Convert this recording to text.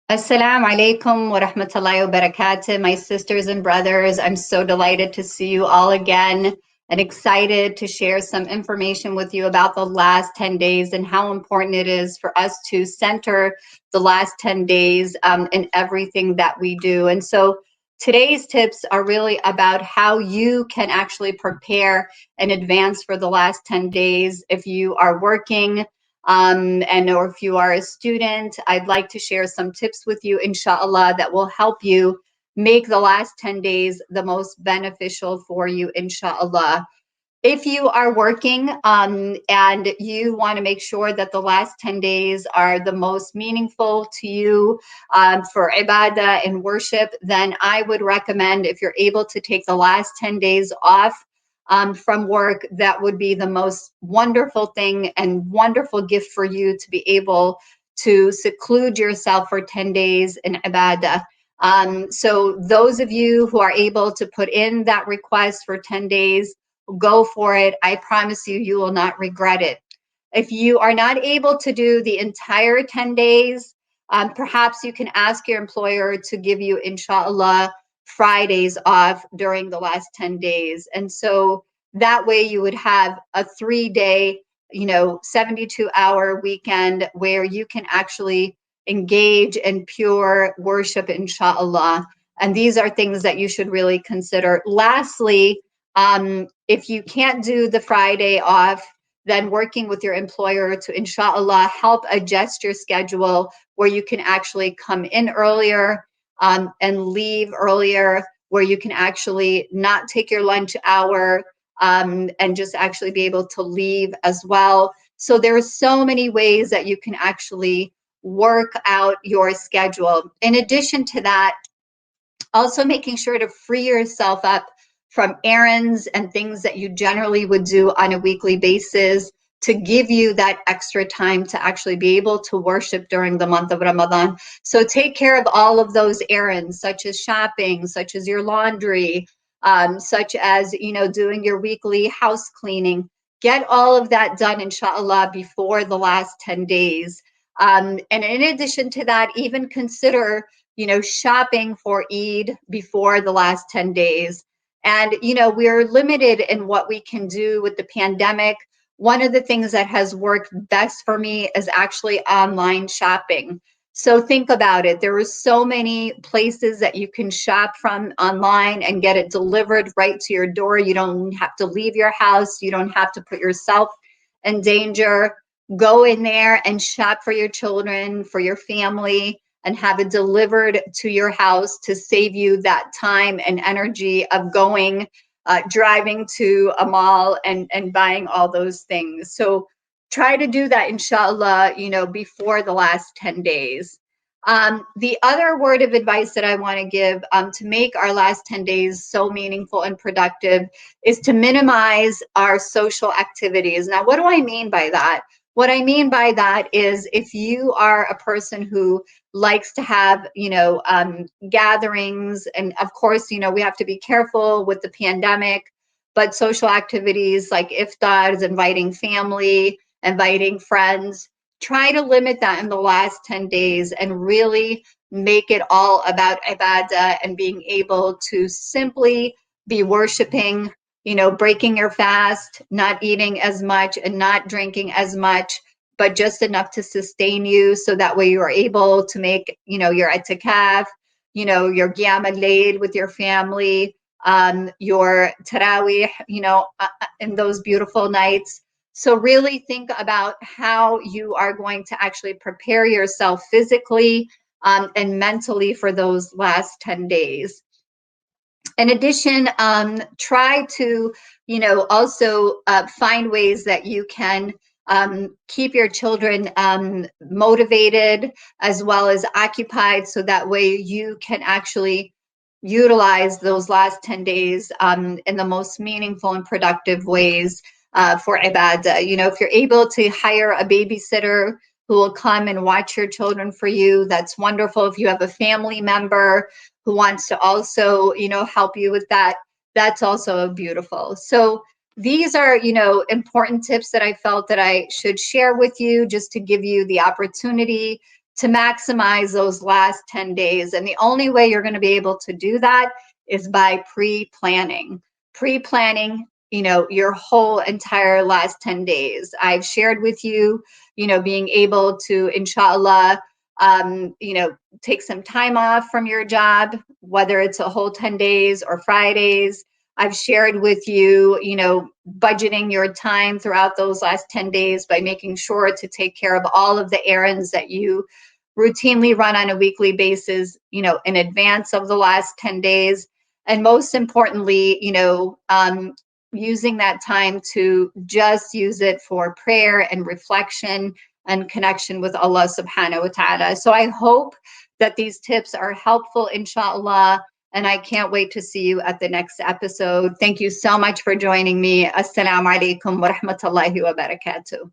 Assalamu alaikum wa rahmatullahi wa barakatuh, my sisters and brothers. I'm so delighted to see you all again and excited to share some information with you about the last 10 days and how important it is for us to center the last 10 days in everything that we do. And so today's tips are really about how you can actually prepare in advance for the last 10 days. If you are working, or if you are a student, I'd like to share some tips with you, inshallah, that will help you make the last 10 days the most beneficial for you, inshallah. If you are working and you want to make sure that the last 10 days are the most meaningful to you for ibadah and worship, then I would recommend, if you're able to take the last 10 days off from work, that would be the most wonderful thing and wonderful gift for you to be able to seclude yourself for 10 days in ibadah. So those of you who are able to put in that request for 10 days, go for it. I promise you, you will not regret it. If you are not able to do the entire 10 days, perhaps you can ask your employer to give you, inshallah, Fridays off during the last 10 days. And so that way you would have a 3-day, 72-hour weekend where you can actually engage in pure worship, inshallah. And these are things that you should really consider. Lastly, if you can't do the Friday off, then working with your employer to, inshallah, help adjust your schedule where you can actually come in earlier and leave earlier, where you can actually not take your lunch hour and just actually be able to leave as well. So there are so many ways that you can actually work out your schedule. In addition to that, also making sure to free yourself up from errands and things that you generally would do on a weekly basis to give you that extra time to actually be able to worship during the month of Ramadan. So take care of all of those errands, such as shopping, such as your laundry, such as, doing your weekly house cleaning. Get all of that done, inshallah, before the last 10 days. And in addition to that, even consider shopping for Eid before the last 10 days. And, we're limited in what we can do with the pandemic. One of the things that has worked best for me is actually online shopping. So think about it. There are so many places that you can shop from online and get it delivered right to your door. You don't have to leave your house. You don't have to put yourself in danger. Go in there and shop for your children, for your family, and have it delivered to your house to save you that time and energy of driving to a mall and buying all those things. So try to do that, inshallah, before the last 10 days. The other word of advice that I want to give to make our last 10 days so meaningful and productive is to minimize our social activities. Now, what do I mean by that? What I mean by that is, if you are a person who likes to have, gatherings, and of course, we have to be careful with the pandemic, but social activities like iftars, inviting family, inviting friends, try to limit that in the last 10 days and really make it all about ibadah and being able to simply be worshiping, breaking your fast, not eating as much and not drinking as much, but just enough to sustain you. So that way you are able to make, your itikaf, your qiyam al-layl with your family, your tarawih, in those beautiful nights. So really think about how you are going to actually prepare yourself physically and mentally for those last 10 days. In addition, try to, also find ways that you can keep your children motivated as well as occupied, so that way you can actually utilize those last 10 days in the most meaningful and productive ways for ibadah. If you're able to hire a babysitter who will come and watch your children for you, that's wonderful. If you have a family member who wants to also, help you with that, that's also beautiful. So these are, important tips that I felt that I should share with you, just to give you the opportunity to maximize those last 10 days. And the only way you're going to be able to do that is by pre-planning. Pre-planning, your whole entire last 10 days. I've shared with you, being able to, inshallah, take some time off from your job, whether it's a whole 10 days or Fridays. I've shared with you, budgeting your time throughout those last 10 days by making sure to take care of all of the errands that you routinely run on a weekly basis, in advance of the last 10 days. And most importantly, using that time to just use it for prayer and reflection and connection with Allah subhanahu wa ta'ala. So I hope that these tips are helpful, inshallah. And I can't wait to see you at the next episode. Thank you so much for joining me. Assalamu alaikum wa rahmatullahi wa barakatuh.